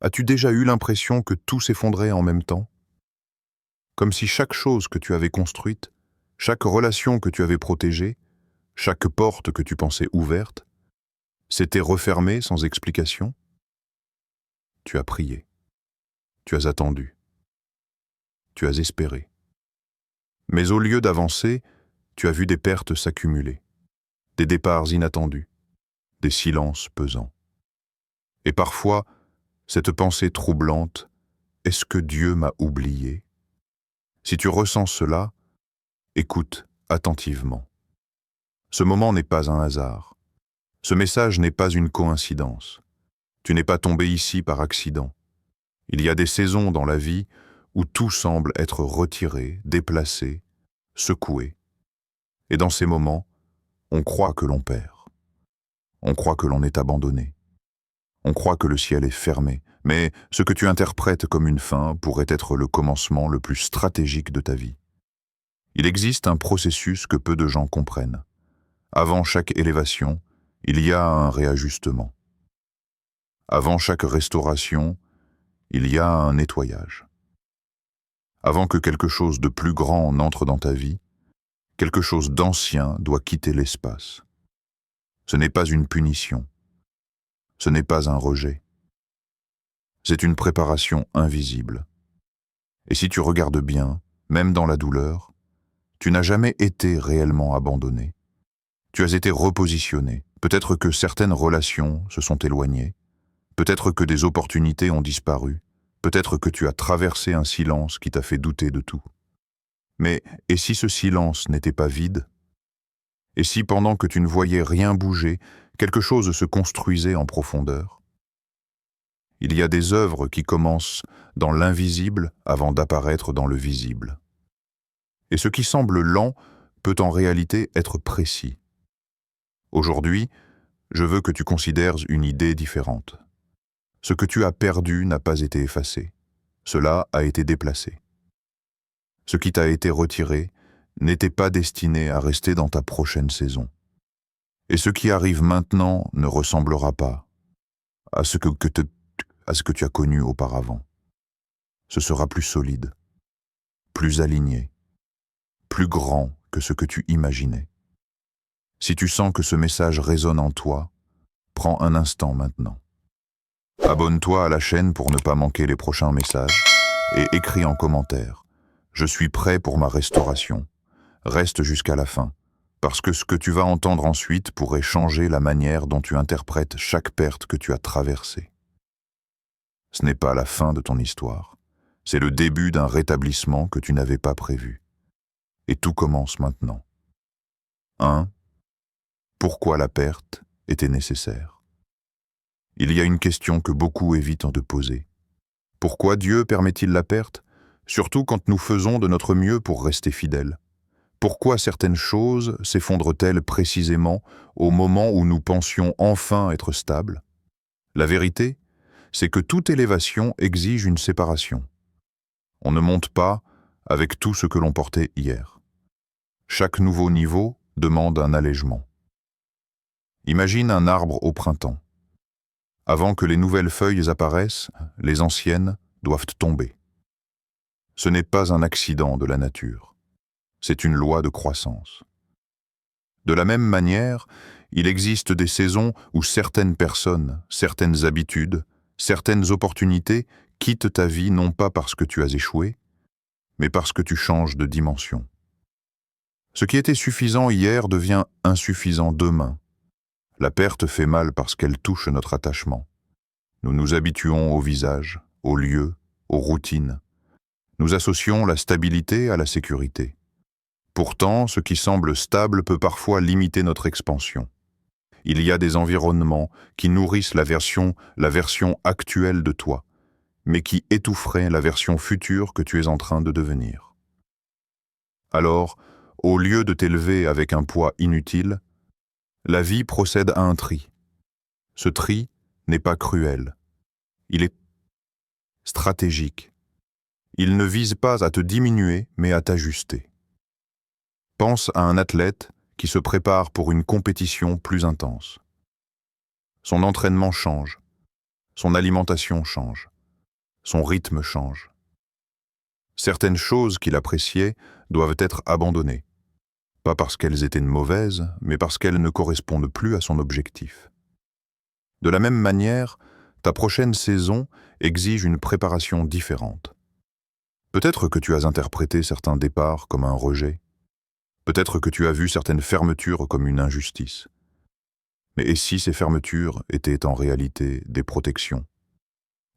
As-tu déjà eu l'impression que tout s'effondrait en même temps? Comme si chaque chose que tu avais construite, chaque relation que tu avais protégée, chaque porte que tu pensais ouverte, s'était refermée sans explication? Tu as prié, tu as attendu, tu as espéré. Mais au lieu d'avancer, tu as vu des pertes s'accumuler, des départs inattendus, des silences pesants. Et parfois, cette pensée troublante, est-ce que Dieu m'a oublié? Si tu ressens cela, écoute attentivement. Ce moment n'est pas un hasard. Ce message n'est pas une coïncidence. Tu n'es pas tombé ici par accident. Il y a des saisons dans la vie où tout semble être retiré, déplacé, secoué. Et dans ces moments, on croit que l'on perd. On croit que l'on est abandonné. On croit que le ciel est fermé. Mais ce que tu interprètes comme une fin pourrait être le commencement le plus stratégique de ta vie. Il existe un processus que peu de gens comprennent. Avant chaque élévation, il y a un réajustement. Avant chaque restauration, il y a un nettoyage. Avant que quelque chose de plus grand n'entre dans ta vie, quelque chose d'ancien doit quitter l'espace. Ce n'est pas une punition. Ce n'est pas un rejet. C'est une préparation invisible. Et si tu regardes bien, même dans la douleur, tu n'as jamais été réellement abandonné. Tu as été repositionné. Peut-être que certaines relations se sont éloignées. Peut-être que des opportunités ont disparu. Peut-être que tu as traversé un silence qui t'a fait douter de tout. Mais et si ce silence n'était pas vide? Et si pendant que tu ne voyais rien bouger, quelque chose se construisait en profondeur? Il y a des œuvres qui commencent dans l'invisible avant d'apparaître dans le visible. Et ce qui semble lent peut en réalité être précis. Aujourd'hui, je veux que tu considères une idée différente. Ce que tu as perdu n'a pas été effacé. Cela a été déplacé. Ce qui t'a été retiré n'était pas destiné à rester dans ta prochaine saison. Et ce qui arrive maintenant ne ressemblera pas à ce que tu as connu auparavant. Ce sera plus solide, plus aligné, plus grand que ce que tu imaginais. Si tu sens que ce message résonne en toi, prends un instant maintenant. Abonne-toi à la chaîne pour ne pas manquer les prochains messages et écris en commentaire. Je suis prêt pour ma restauration. Reste jusqu'à la fin, parce que ce que tu vas entendre ensuite pourrait changer la manière dont tu interprètes chaque perte que tu as traversée. Ce n'est pas la fin de ton histoire, c'est le début d'un rétablissement que tu n'avais pas prévu. Et tout commence maintenant. 1. Pourquoi la perte était nécessaire? Il y a une question que beaucoup évitent de poser. Pourquoi Dieu permet-il la perte, surtout quand nous faisons de notre mieux pour rester fidèles? Pourquoi certaines choses s'effondrent-elles précisément au moment où nous pensions enfin être stables? La vérité, c'est que toute élévation exige une séparation. On ne monte pas avec tout ce que l'on portait hier. Chaque nouveau niveau demande un allègement. Imagine un arbre au printemps. Avant que les nouvelles feuilles apparaissent, les anciennes doivent tomber. Ce n'est pas un accident de la nature. C'est une loi de croissance. De la même manière, il existe des saisons où certaines personnes, certaines habitudes, certaines opportunités quittent ta vie non pas parce que tu as échoué, mais parce que tu changes de dimension. Ce qui était suffisant hier devient insuffisant demain. La perte fait mal parce qu'elle touche notre attachement. Nous nous habituons au visage, aux lieux, aux routines. Nous associons la stabilité à la sécurité. Pourtant, ce qui semble stable peut parfois limiter notre expansion. Il y a des environnements qui nourrissent la version actuelle de toi, mais qui étoufferaient la version future que tu es en train de devenir. Alors, au lieu de t'élever avec un poids inutile, la vie procède à un tri. Ce tri n'est pas cruel. Il est stratégique. Il ne vise pas à te diminuer, mais à t'ajuster. Pense à un athlète qui se prépare pour une compétition plus intense. Son entraînement change, Son alimentation change. Son rythme change. Certaines choses qu'il appréciait doivent être abandonnées. Pas parce qu'elles étaient mauvaises, mais parce qu'elles ne correspondent plus à son objectif. De la même manière, ta prochaine saison exige une préparation différente. Peut-être que tu as interprété certains départs comme un rejet. Peut-être que tu as vu certaines fermetures comme une injustice. Mais et si ces fermetures étaient en réalité des protections?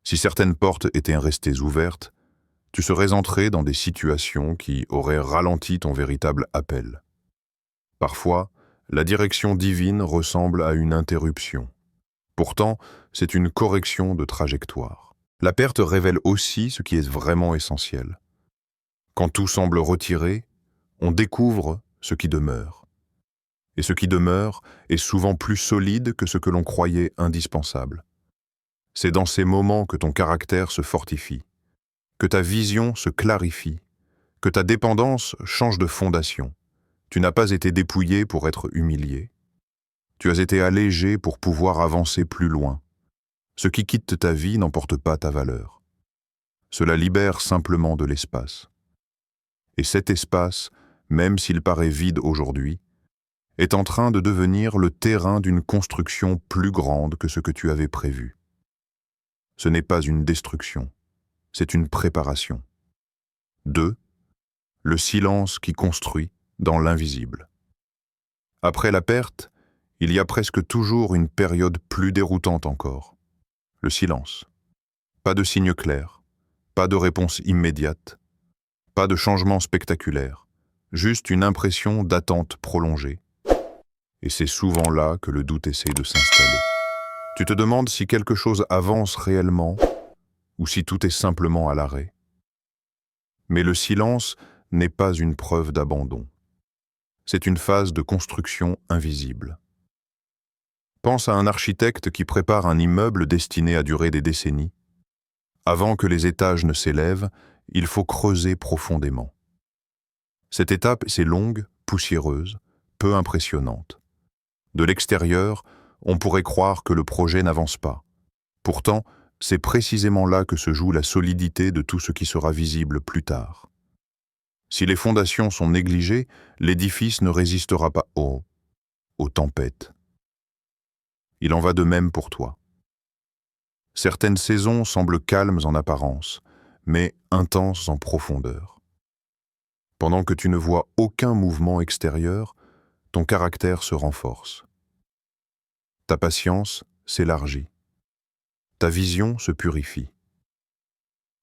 Si certaines portes étaient restées ouvertes, tu serais entré dans des situations qui auraient ralenti ton véritable appel. Parfois, la direction divine ressemble à une interruption. Pourtant, c'est une correction de trajectoire. La perte révèle aussi ce qui est vraiment essentiel. Quand tout semble retiré, on découvre ce qui demeure. Et ce qui demeure est souvent plus solide que ce que l'on croyait indispensable. C'est dans ces moments que ton caractère se fortifie, que ta vision se clarifie, que ta dépendance change de fondation. Tu n'as pas été dépouillé pour être humilié. Tu as été allégé pour pouvoir avancer plus loin. Ce qui quitte ta vie n'emporte pas ta valeur. Cela libère simplement de l'espace. Et cet espace, même s'il paraît vide aujourd'hui, est en train de devenir le terrain d'une construction plus grande que ce que tu avais prévu. Ce n'est pas une destruction, c'est une préparation. 2. Le silence qui construit dans l'invisible. Après la perte, il y a presque toujours une période plus déroutante encore. Le silence. Pas de signe clair, pas de réponse immédiate, pas de changement spectaculaire, juste une impression d'attente prolongée. Et c'est souvent là que le doute essaie de s'installer. Tu te demandes si quelque chose avance réellement ou si tout est simplement à l'arrêt. Mais le silence n'est pas une preuve d'abandon. C'est une phase de construction invisible. Pense à un architecte qui prépare un immeuble destiné à durer des décennies. Avant que les étages ne s'élèvent, il faut creuser profondément. Cette étape est longue, poussiéreuse, peu impressionnante. De l'extérieur, on pourrait croire que le projet n'avance pas. Pourtant, c'est précisément là que se joue la solidité de tout ce qui sera visible plus tard. Si les fondations sont négligées, l'édifice ne résistera pas aux tempêtes. Il en va de même pour toi. Certaines saisons semblent calmes en apparence, mais intenses en profondeur. Pendant que tu ne vois aucun mouvement extérieur, ton caractère se renforce. Ta patience s'élargit. Ta vision se purifie.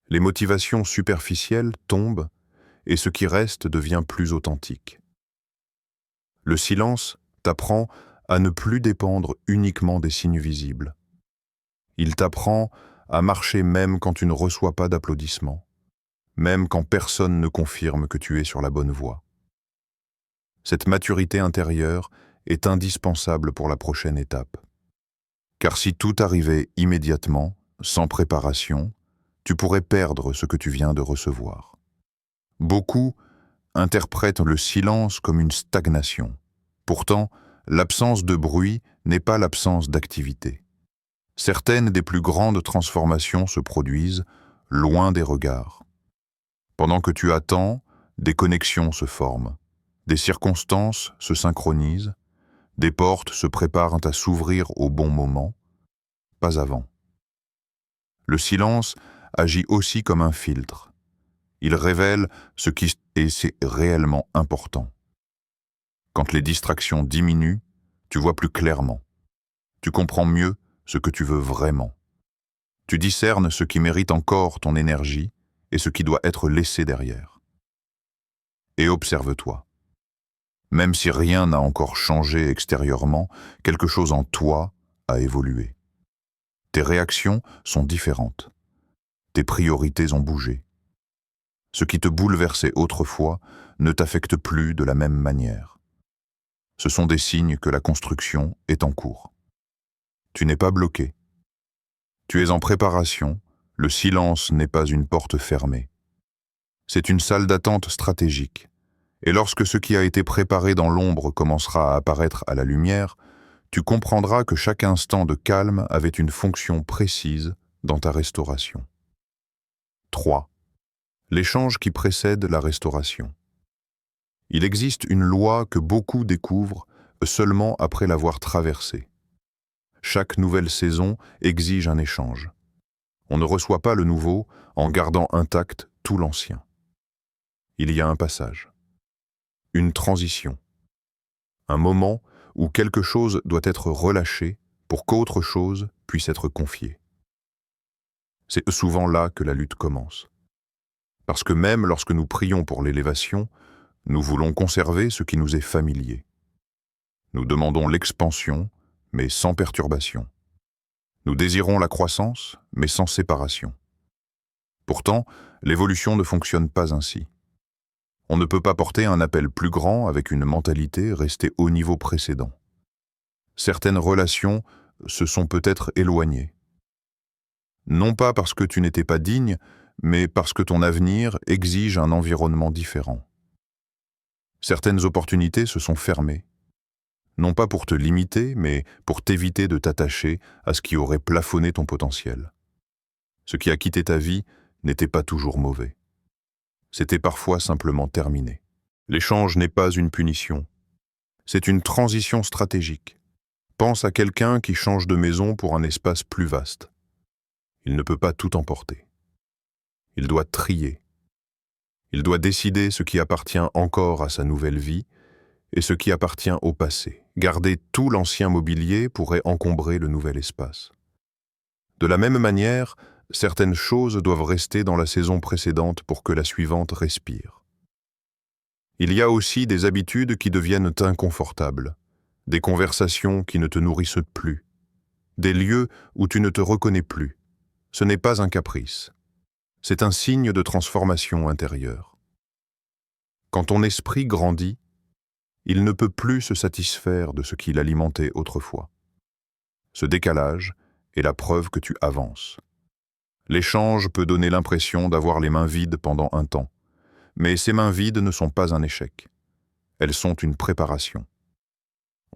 Les motivations superficielles tombent et ce qui reste devient plus authentique. Le silence t'apprend à ne plus dépendre uniquement des signes visibles. Il t'apprend à marcher même quand tu ne reçois pas d'applaudissements, même quand personne ne confirme que tu es sur la bonne voie. Cette maturité intérieure est indispensable pour la prochaine étape. Car si tout arrivait immédiatement, sans préparation, tu pourrais perdre ce que tu viens de recevoir. Beaucoup interprètent le silence comme une stagnation. Pourtant, l'absence de bruit n'est pas l'absence d'activité. Certaines des plus grandes transformations se produisent loin des regards. Pendant que tu attends, des connexions se forment, des circonstances se synchronisent, des portes se préparent à s'ouvrir au bon moment, pas avant. Le silence agit aussi comme un filtre. Il révèle ce qui est réellement important. Quand les distractions diminuent, tu vois plus clairement. Tu comprends mieux ce que tu veux vraiment. Tu discernes ce qui mérite encore ton énergie et ce qui doit être laissé derrière. Et observe-toi. Même si rien n'a encore changé extérieurement, quelque chose en toi a évolué. Tes réactions sont différentes. Tes priorités ont bougé. Ce qui te bouleversait autrefois ne t'affecte plus de la même manière. Ce sont des signes que la construction est en cours. Tu n'es pas bloqué. Tu es en préparation, le silence n'est pas une porte fermée. C'est une salle d'attente stratégique. Et lorsque ce qui a été préparé dans l'ombre commencera à apparaître à la lumière, tu comprendras que chaque instant de calme avait une fonction précise dans ta restauration. 3. L'échange qui précède la restauration. Il existe une loi que beaucoup découvrent seulement après l'avoir traversée. Chaque nouvelle saison exige un échange. On ne reçoit pas le nouveau en gardant intact tout l'ancien. Il y a un passage, une transition, un moment où quelque chose doit être relâché pour qu'autre chose puisse être confiée. C'est souvent là que la lutte commence. Parce que même lorsque nous prions pour l'élévation, nous voulons conserver ce qui nous est familier. Nous demandons l'expansion, mais sans perturbation. Nous désirons la croissance, mais sans séparation. Pourtant, l'évolution ne fonctionne pas ainsi. On ne peut pas porter un appel plus grand avec une mentalité restée au niveau précédent. Certaines relations se sont peut-être éloignées. Non pas parce que tu n'étais pas digne, mais parce que ton avenir exige un environnement différent. Certaines opportunités se sont fermées. Non pas pour te limiter, mais pour t'éviter de t'attacher à ce qui aurait plafonné ton potentiel. Ce qui a quitté ta vie n'était pas toujours mauvais. C'était parfois simplement terminé. L'échange n'est pas une punition. C'est une transition stratégique. Pense à quelqu'un qui change de maison pour un espace plus vaste. Il ne peut pas tout emporter. Il doit trier. Il doit décider ce qui appartient encore à sa nouvelle vie et ce qui appartient au passé. Garder tout l'ancien mobilier pourrait encombrer le nouvel espace. De la même manière, certaines choses doivent rester dans la saison précédente pour que la suivante respire. Il y a aussi des habitudes qui deviennent inconfortables, des conversations qui ne te nourrissent plus, des lieux où tu ne te reconnais plus. Ce n'est pas un caprice. C'est un signe de transformation intérieure. Quand ton esprit grandit, il ne peut plus se satisfaire de ce qu'il alimentait autrefois. Ce décalage est la preuve que tu avances. L'échange peut donner l'impression d'avoir les mains vides pendant un temps, mais ces mains vides ne sont pas un échec. Elles sont une préparation.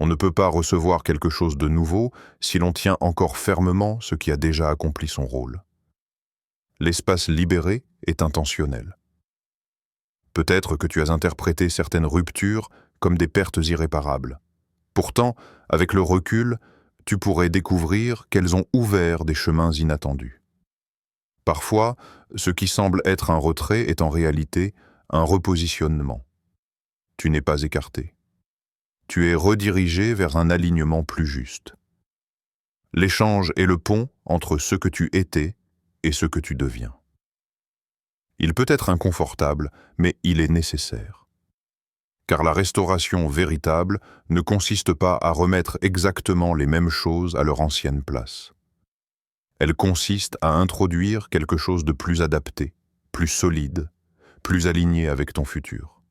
On ne peut pas recevoir quelque chose de nouveau si l'on tient encore fermement ce qui a déjà accompli son rôle. L'espace libéré est intentionnel. Peut-être que tu as interprété certaines ruptures comme des pertes irréparables. Pourtant, avec le recul, tu pourrais découvrir qu'elles ont ouvert des chemins inattendus. Parfois, ce qui semble être un retrait est en réalité un repositionnement. Tu n'es pas écarté. Tu es redirigé vers un alignement plus juste. L'échange est le pont entre ce que tu étais et ce que tu deviens. Il peut être inconfortable, mais il est nécessaire. Car la restauration véritable ne consiste pas à remettre exactement les mêmes choses à leur ancienne place. Elle consiste à introduire quelque chose de plus adapté, plus solide, plus aligné avec ton futur.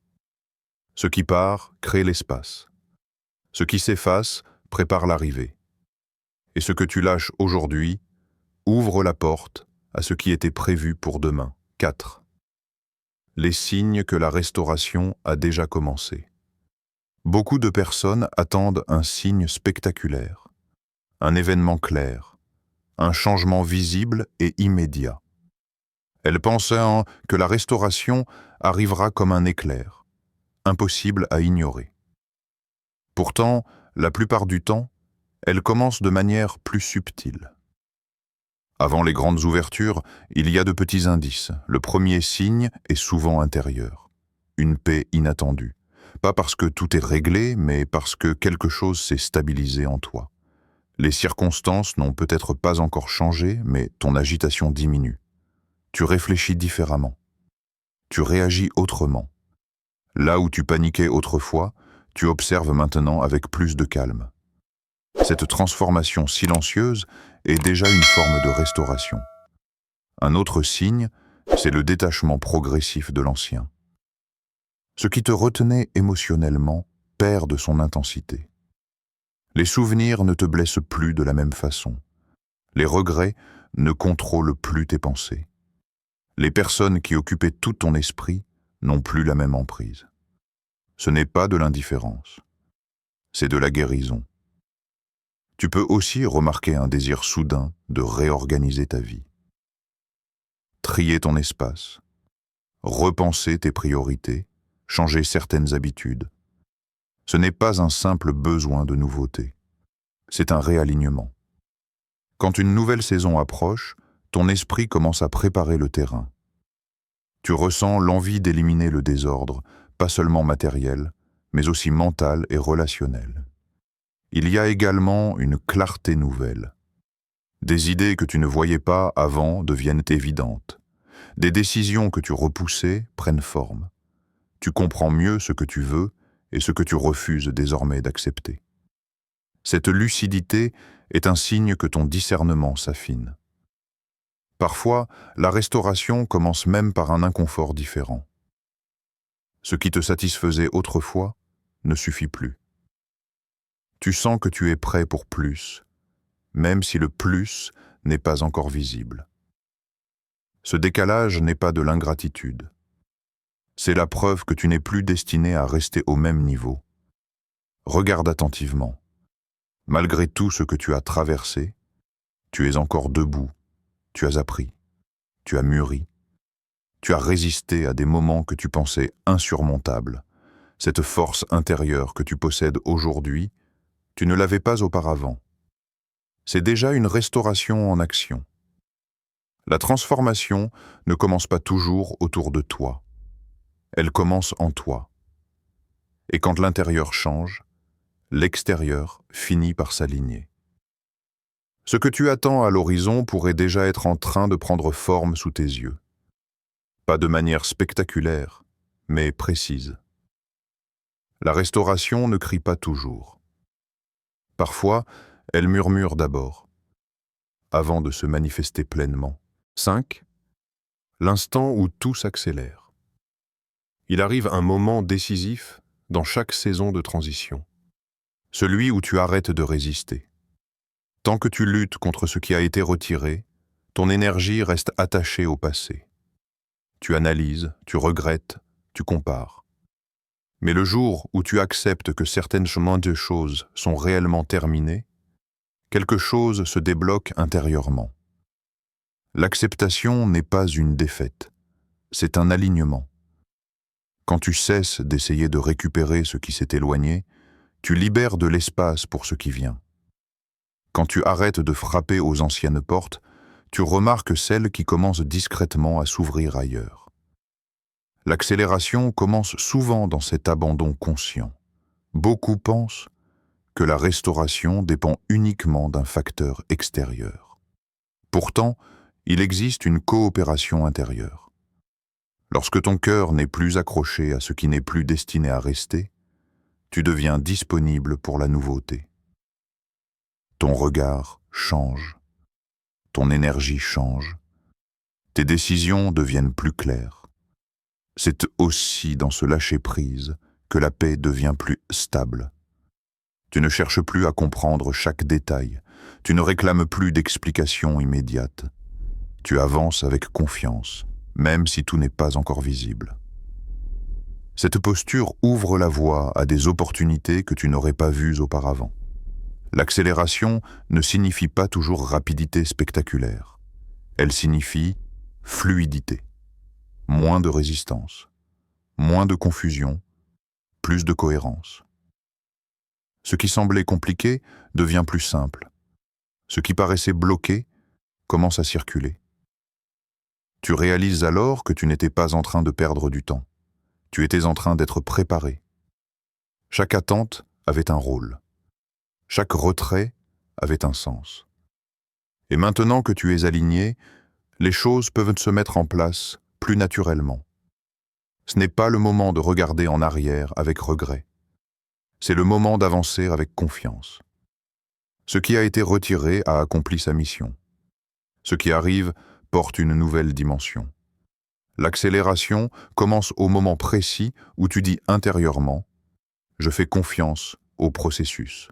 Ce qui part crée l'espace. Ce qui s'efface prépare l'arrivée. Et ce que tu lâches aujourd'hui ouvre la porte à ce qui était prévu pour demain. 4. Les signes que la restauration a déjà commencé. Beaucoup de personnes attendent un signe spectaculaire, un événement clair, un changement visible et immédiat. Elles pensent que la restauration arrivera comme un éclair, impossible à ignorer. Pourtant, la plupart du temps, elle commence de manière plus subtile. Avant les grandes ouvertures, il y a de petits indices. Le premier signe est souvent intérieur. Une paix inattendue. Pas parce que tout est réglé, mais parce que quelque chose s'est stabilisé en toi. Les circonstances n'ont peut-être pas encore changé, mais ton agitation diminue. Tu réfléchis différemment. Tu réagis autrement. Là où tu paniquais autrefois, tu observes maintenant avec plus de calme. Cette transformation silencieuse est déjà une forme de restauration. Un autre signe, c'est le détachement progressif de l'ancien. Ce qui te retenait émotionnellement perd de son intensité. Les souvenirs ne te blessent plus de la même façon. Les regrets ne contrôlent plus tes pensées. Les personnes qui occupaient tout ton esprit n'ont plus la même emprise. Ce n'est pas de l'indifférence, c'est de la guérison. Tu peux aussi remarquer un désir soudain de réorganiser ta vie. Trier ton espace, repenser tes priorités, changer certaines habitudes. Ce n'est pas un simple besoin de nouveauté, c'est un réalignement. Quand une nouvelle saison approche, ton esprit commence à préparer le terrain. Tu ressens l'envie d'éliminer le désordre, pas seulement matériel, mais aussi mental et relationnel. Il y a également une clarté nouvelle. Des idées que tu ne voyais pas avant deviennent évidentes. Des décisions que tu repoussais prennent forme. Tu comprends mieux ce que tu veux et ce que tu refuses désormais d'accepter. Cette lucidité est un signe que ton discernement s'affine. Parfois, la restauration commence même par un inconfort différent. Ce qui te satisfaisait autrefois ne suffit plus. Tu sens que tu es prêt pour plus, même si le plus n'est pas encore visible. Ce décalage n'est pas de l'ingratitude. C'est la preuve que tu n'es plus destiné à rester au même niveau. Regarde attentivement. Malgré tout ce que tu as traversé, tu es encore debout, tu as appris, tu as mûri, tu as résisté à des moments que tu pensais insurmontables. Cette force intérieure que tu possèdes aujourd'hui, tu ne l'avais pas auparavant. C'est déjà une restauration en action. La transformation ne commence pas toujours autour de toi. Elle commence en toi. Et quand l'intérieur change, l'extérieur finit par s'aligner. Ce que tu attends à l'horizon pourrait déjà être en train de prendre forme sous tes yeux. Pas de manière spectaculaire, mais précise. La restauration ne crie pas toujours. Parfois, elle murmure d'abord, avant de se manifester pleinement. 5. L'instant où tout s'accélère. Il arrive un moment décisif dans chaque saison de transition. Celui où tu arrêtes de résister. Tant que tu luttes contre ce qui a été retiré, ton énergie reste attachée au passé. Tu analyses, tu regrettes, tu compares. Mais le jour où tu acceptes que certaines chemins de choses sont réellement terminés, quelque chose se débloque intérieurement. L'acceptation n'est pas une défaite, c'est un alignement. Quand tu cesses d'essayer de récupérer ce qui s'est éloigné, tu libères de l'espace pour ce qui vient. Quand tu arrêtes de frapper aux anciennes portes, tu remarques celles qui commencent discrètement à s'ouvrir ailleurs. L'accélération commence souvent dans cet abandon conscient. Beaucoup pensent que la restauration dépend uniquement d'un facteur extérieur. Pourtant, il existe une coopération intérieure. Lorsque ton cœur n'est plus accroché à ce qui n'est plus destiné à rester, tu deviens disponible pour la nouveauté. Ton regard change, ton énergie change, tes décisions deviennent plus claires. C'est aussi dans ce lâcher-prise que la paix devient plus stable. Tu ne cherches plus à comprendre chaque détail, tu ne réclames plus d'explications immédiates. Tu avances avec confiance, même si tout n'est pas encore visible. Cette posture ouvre la voie à des opportunités que tu n'aurais pas vues auparavant. L'accélération ne signifie pas toujours rapidité spectaculaire. Elle signifie fluidité, moins de résistance, moins de confusion, plus de cohérence. Ce qui semblait compliqué devient plus simple. Ce qui paraissait bloqué commence à circuler. Tu réalises alors que tu n'étais pas en train de perdre du temps. Tu étais en train d'être préparé. Chaque attente avait un rôle. Chaque retrait avait un sens. Et maintenant que tu es aligné, les choses peuvent se mettre en place plus naturellement. Ce n'est pas le moment de regarder en arrière avec regret. C'est le moment d'avancer avec confiance. Ce qui a été retiré a accompli sa mission. Ce qui arrive porte une nouvelle dimension. L'accélération commence au moment précis où tu dis intérieurement « Je fais confiance au processus ».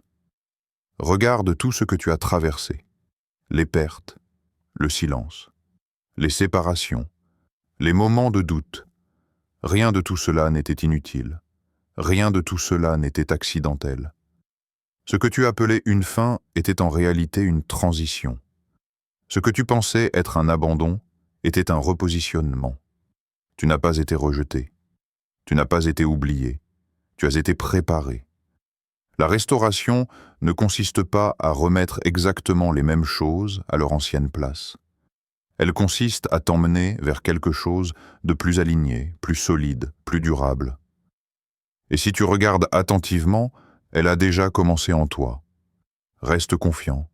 Regarde tout ce que tu as traversé, les pertes, le silence, les séparations, les moments de doute. Rien de tout cela n'était inutile, rien de tout cela n'était accidentel. Ce que tu appelais une fin était en réalité une transition. Ce que tu pensais être un abandon était un repositionnement. Tu n'as pas été rejeté. Tu n'as pas été oublié. Tu as été préparé. La restauration ne consiste pas à remettre exactement les mêmes choses à leur ancienne place. Elle consiste à t'emmener vers quelque chose de plus aligné, plus solide, plus durable. Et si tu regardes attentivement, elle a déjà commencé en toi. Reste confiant,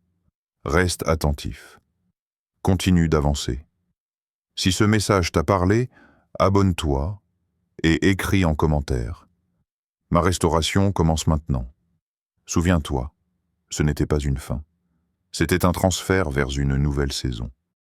reste attentif. Continue d'avancer. Si ce message t'a parlé, abonne-toi et écris en commentaire. Ma restauration commence maintenant. Souviens-toi, ce n'était pas une fin. C'était un transfert vers une nouvelle saison.